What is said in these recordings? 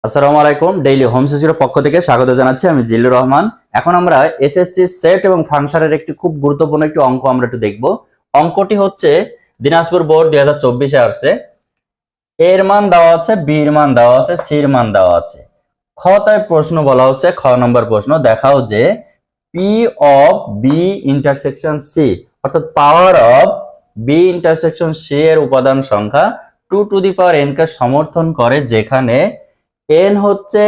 আসসালামু আলাইকুম। Daily home সিসির পক্ষ থেকে স্বাগত জানাচ্ছি। আমি জিল্লুর রহমান। এখন আমরা এসএসসি সেট এবং ফাংশনের একটি খুব গুরুত্বপূর্ণ একটি অঙ্ক আমরা একটু দেখব। অঙ্কটি হচ্ছে দিনাজপুর বোর্ড 2024-এ আসছে। এর মান দেওয়া আছে, বির মান দেওয়া আছে, সির মান দেওয়া আছে। খতায় প্রশ্ন বলা হচ্ছে, খ নম্বর প্রশ্ন, দেখাও যে P of B intersection C অর্থাৎ power of B intersection C এর উপাদান সংখ্যা 2n কে সমর্থন করে, যেখানে n হচ্ছে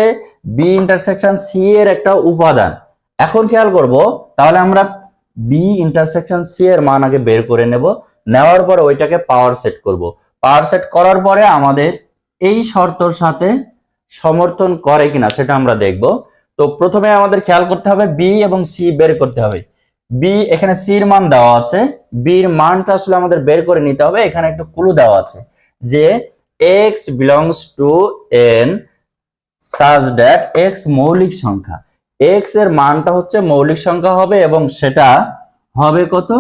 বি ইন্টারসেকশন সি এর একটা উপাদান। এখন খেয়াল করব, তাহলে আমরা বি ইন্টারসেকশন সি এর মান আগে বের করে নেব। নেওয়ার পরে ওইটাকে পাওয়ার সেট করব। পাওয়ার সেট করার পরে আমাদের এই শর্তর সাথে সমর্থন করে কিনা সেটা আমরা দেখব। তো প্রথমে আমাদের খেয়াল করতে হবে বি এবং সি বের করতে হবে। বি, এখানে সি এর মান দেওয়া আছে, বির মানটা আসলে আমাদের বের করে নিতে হবে। এখানে একটু ক্লু দেওয়া আছে যে x belongs to n such that x মৌলিক সংখ্যা। x এর মানটা হচ্ছে মৌলিক সংখ্যা হবে এবং সেটা হবে কত?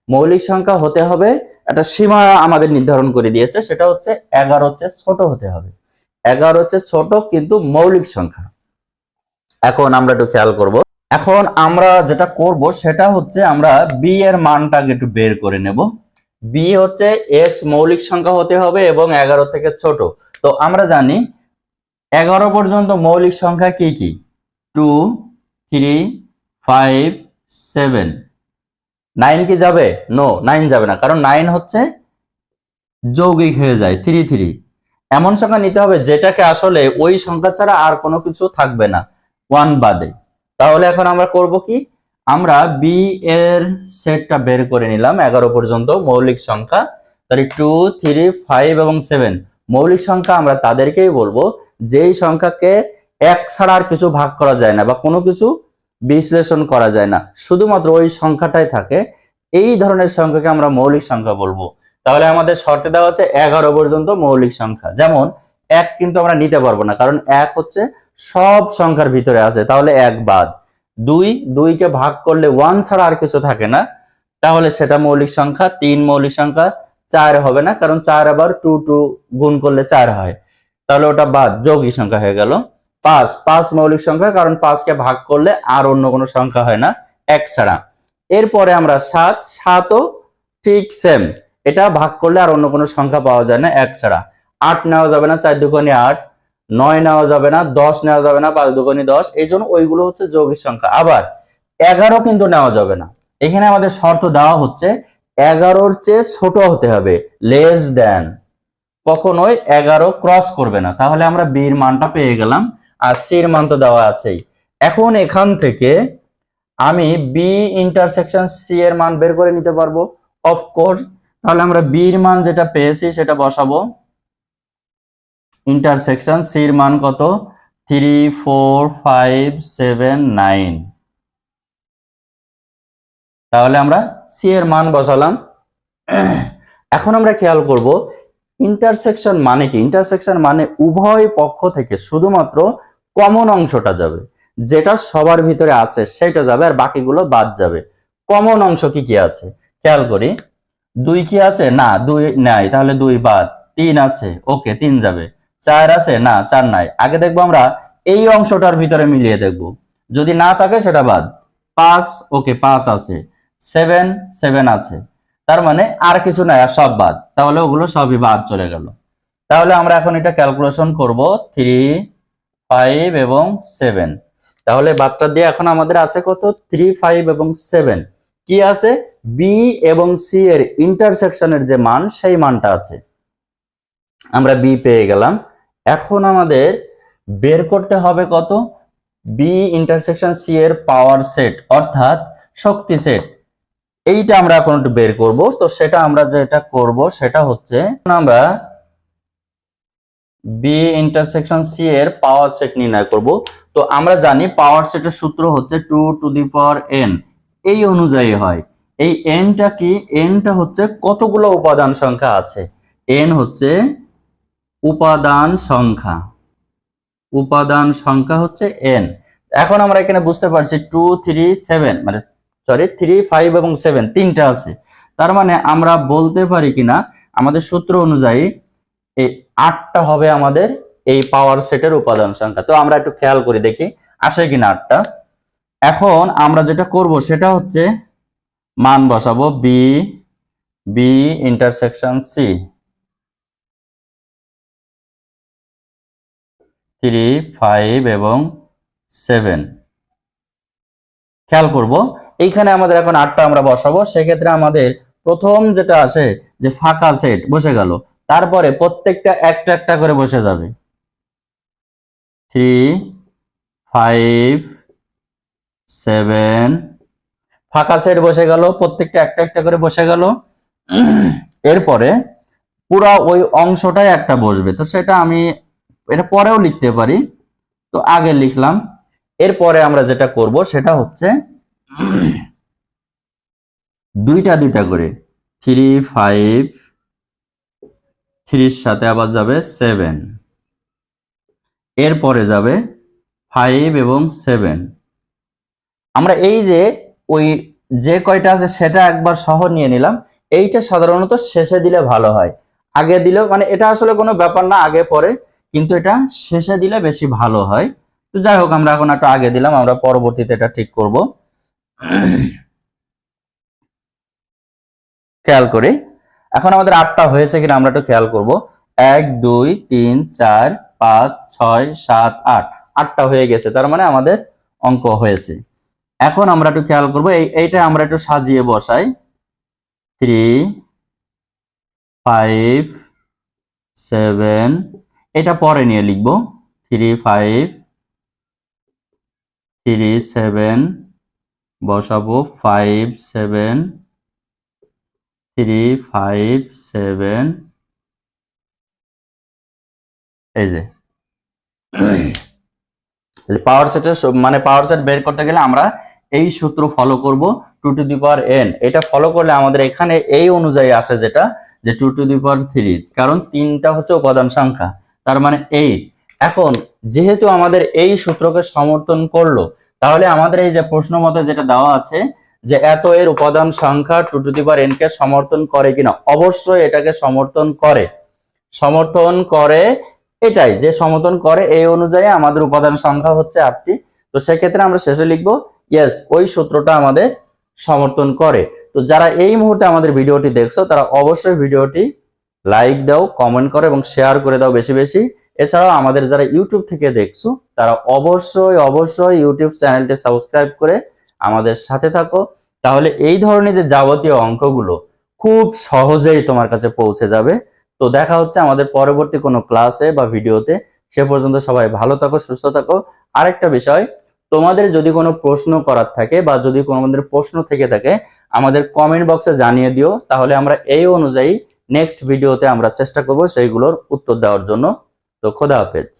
মৌলিক সংখ্যা হতে হবে, একটা সীমা আমাদের নির্ধারণ করে দিয়েছে, সেটা হচ্ছে 11 হচ্ছে ছোট হতে হবে। 11 হচ্ছে ছোট কিন্তু মৌলিক সংখ্যা। এখন আমরা একটু খেয়াল করব। এখন আমরা যেটা করব সেটা হচ্ছে আমরা বি এর মানটাকে একটু বের করে নেব। বি হচ্ছে x মৌলিক সংখ্যা হতে হবে এবং 11 থেকে ছোট। তো আমরা জানি 11 পর্যন্ত মৌলিক সংখ্যা কি কি? 2, 3, 5, 7। 9 কি যাবে? নো, 9 যাবে না, কারণ 9 হচ্ছে যৌগিক হয়ে যায়। 3, 3 এমন সংখ্যা নিতে হবে যেটাকে আসলে ওই সংখ্যা ছাড়া আর কোনো কিছু থাকবে না, 1 বাদে। তাহলে এখন আমরা করব কি, আমরা বি এর সেটটা বের করে নিলাম 11 পর্যন্ত মৌলিক সংখ্যা। তাহলে 2, 3, 5 এবং 7 মৌলিক সংখ্যা আমরা তাদেরকেই বলবো যেই সংখ্যাকে এক ছাড়া আর কিছু ভাগ করা যায় না বা কোনো কিছু বিশ্লেষণ করা যায় না, শুধুমাত্র ওই সংখ্যাটাই থাকে। এই ধরনের সংখ্যাকে আমরা মৌলিক সংখ্যা বলবো। তাহলে আমাদের শর্তে দেওয়া হচ্ছে 11 পর্যন্ত মৌলিক সংখ্যা। যেমন 1 কিন্তু আমরা নিতে পারবো না, কারণ 1 হচ্ছে সব সংখ্যার ভিতরে আছে, তাহলে 1 বাদ। 2 কে ভাগ করলে 1 ছাড়া আর কিছু থাকে না, তাহলে সেটা মৌলিক সংখ্যা। 3 মৌলিক সংখ্যা। 4 হবে না, কারণ 4 আবার 2 গুণ করলে 4 হয়, তাহলে ওটা বাদ, যৌগিক সংখ্যা হয়ে গেল। 5 মৌলিক সংখ্যা, কারণ 5 কে ভাগ করলে আর অন্য কোনো সংখ্যা হয় না 1 ছাড়া। এরপরে আমরা 7ও ঠিক সেম, এটা ভাগ করলে আর অন্য কোনো সংখ্যা পাওয়া যায় না 1 ছাড়া। 8 নেওয়া যাবে না, 4 দুগুণে 8। 9 নেওয়া যাবে না, 10 নেওয়া যাবে না, 5 দুগুণে 10। এই জন্য ওইগুলো হচ্ছে যৌগিক সংখ্যা। আবার 11 কিন্তু নেওয়া যাবে না। এখানে আমাদের শর্ত দেওয়া হচ্ছে 11-র চেয়ে ছোট হতে হবে, লেস দেন। কখনোই 11 ক্রস করবে না। তাহলে আমরা বির মানটা পেয়ে গেলাম, আর সির মান তো দেওয়া আছেই। এখন এখান থেকে আমি বি ইন্টারসেকশন সি এর মান বের করে নিতে পারবো, অফকোর্স। তাহলে আমরা বির মান যেটা পেয়েছি সেটা বসাবো। ইন্টারসেকশন সির মান কত? 3, 4, 5, 7, 9। তাহলে আমরা সি এর মান বসালাম। এখন আমরা খেয়াল করব ইন্টারসেকশন মানে কি। ইন্টারসেকশন মানে উভয় পক্ষ থেকে শুধুমাত্র কমন অংশটা যাবে, যেটা সবার ভিতরে আছে সেটা যাবে, আর বাকিগুলো বাদ যাবে। কমন অংশ কি কি আছে খেয়াল করি। 2 কি আছে? না, 2 নাই, তাহলে 2 বাদ। 3 আছে, ওকে, 3 যাবে। 4 আছে? না, 4 নাই। আগে দেখবো আমরা এই অংশটার ভিতরে মিলিয়ে দেখব, যদি না থাকে সেটা বাদ। 5, ওকে, 5 আছে। 7 আছে, তার মানে আর কিছু নাই, আর সব বাদ, তাহলে ওগুলো সবই বাদ চলে গেল। তাহলে আমরা এখন এটা ক্যালকুলেশন করব, 3, 5 এবং 7। তাহলে বাদটা দিয়ে এখন আমাদের আছে কত? 3, 5 এবং 7। কি আছে? বি এবং সি এর ইন্টারসেকশনের যে মান, সেই মানটা আছে। আমরা বি পেয়ে গেলাম। এখন আমাদের বের করতে হবে কত? বি ইন্টারসেকশন সি এর পাওয়ার সেট অর্থাৎ শক্তি সেট। এইটা আমরা এখন একটু বের করব। তো সেটা আমরা যেটা করব সেটা হচ্ছে আমরা বি ইন্টারসেকশন সি এর পাওয়ার সেট নির্ণয় করব। তো আমরা জানি পাওয়ার সেটের সূত্র হচ্ছে 2n, এই অনুযায়ী হয়। এই nটা কি? nটা হচ্ছে কতগুলো উপাদান সংখ্যা আছে। n হচ্ছে উপাদান সংখ্যা। উপাদান সংখ্যা হচ্ছে n। এখন আমরা এখানে বুঝতে পারছি 2, 3, 7 মানে 3, 5 এবং 7 তিনটা আছে। তার মানে আমরা বলতে পারি কিনা আমাদের সূত্র অনুযায়ী এই 8টা হবে আমাদের এই পাওয়ার সেটের উপাদান সংখ্যা। তো আমরা একটু খেয়াল করে দেখি আসে কিনা 8টা। এখন আমরা যেটা করব সেটা হচ্ছে মান বসাবো বি বি ইন্টারসেকশন সি 3, 5 এবং 7। খেয়াল করব এইখানে আমাদের এখন 8টা আমরা বসাবো। সেক্ষেত্রে আমাদের প্রথম যেটা আসে যে ফাঁকা সেট বসে গেল, তারপরে প্রত্যেকটা একটা একটা করে বসে যাবে। 3, 5, 7 ফাঁকা সেট বসে গেল, প্রত্যেকটা একটা একটা করে বসে গেল। এরপরে পুরা ওই অংশটাই একটা বসবে। তো সেটা আমি এটা পরেও লিখতে পারি, তো আগে লিখলাম। এরপরে আমরা যেটা করব সেটা হচ্ছে দুইটা দুইটা করে 3, 5, 3 সাথে আবার যাবে 7, এরপরে যাবে 5 এবং 7। আমরা এই যে ওই যে কয়টা আছে সেটা একবার সহ নিয়ে নিলাম। এইটা সাধারণত শেষে দিলে ভালো হয়, আগে দিলেও মানে এটা আসলে কোনো ব্যাপার না আগে পরে, কিন্তু এটা শেষে দিলে বেশি ভালো হয়। তো যাই হোক আমরা এখন একটু আগে দিলাম, আমরা পরবর্তীতে এটা ঠিক করব। খেয়াল করি এখন আমাদের 8টা হয়েছে কিনা আমরা একটু খেয়াল করব। 1, 2, 3, 4, 5, 6, 7, 8 8টা হয়ে গেছে, তার মানে আমাদের অঙ্ক হয়েছে। এখন আমরা একটু খেয়াল করব এইটা আমরা একটু সাজিয়ে বসাই। 3, 5, 7 এটা পরে নিয়ে লিখবো। 3, 5, 3, 7 বসাবো। 5, 7, 3, 5, 7 এই যে পাওয়ার সেটের মানে পাওয়ার সেট বের করতে গেলে আমরা এই সূত্র ফলো করব 2 টু দি পাওয়ার n। এটা ফলো করলে আমাদের এখানে এই অনুযায়ী আসে যেটা যে 2 টু দি পাওয়ার 3, কারণ 3টা হচ্ছে উপাদান সংখ্যা, তার মানে 8। এখন যেহেতু আমাদের এই সূত্রকে সমর্থন করলো, তাহলে আমাদের এই যে প্রশ্ন মতে যেটা দেওয়া আছে যে এত এর উপাদান সংখ্যা 2 টু দি পাওয়ার n কে সমর্থন করে কিনা, অবশ্যই এটাকে সমর্থন করে। সমর্থন করে এটাই যে সমর্থন করে, এই অনুযায়ী আমাদের উপাদান সংখ্যা হচ্ছে 8টি। তো সেক্ষেত্রে আমরা শেষে লিখবো ইয়েস ওই সূত্রটা আমাদের সমর্থন করে। তো যারা এই মুহূর্তে আমাদের ভিডিওটি দেখছো তারা অবশ্যই ভিডিওটি লাইক দাও, কমেন্ট করো এবং শেয়ার করে দাও বেশি বেশি। এছাড়াও আমাদের যারা ইউটিউব থেকে দেখছো তারা অবশ্যই ইউটিউব চ্যানেলটি সাবস্ক্রাইব করে আমাদের সাথে থাকো, তাহলে এই ধরনের যে যাবতীয় অঙ্কগুলো খুব সহজেই তোমার কাছে পৌঁছে যাবে। তো দেখা হচ্ছে আমাদের পরবর্তী কোনো ক্লাসে বা ভিডিওতে। সে পর্যন্ত সবাই ভালো থাকো, সুস্থ থাকো। আরেকটা বিষয়, তোমাদের যদি কোনো প্রশ্ন করার থাকে বা যদি কোনো আমাদের প্রশ্ন থেকে থাকে আমাদের কমেন্ট বক্সে জানিয়ে দিও, তাহলে আমরা এই অনুযায়ী নেক্সট ভিডিওতে আমরা চেষ্টা করব সেইগুলোর উত্তর দেওয়ার জন্য। তো খোদা হাফেজ।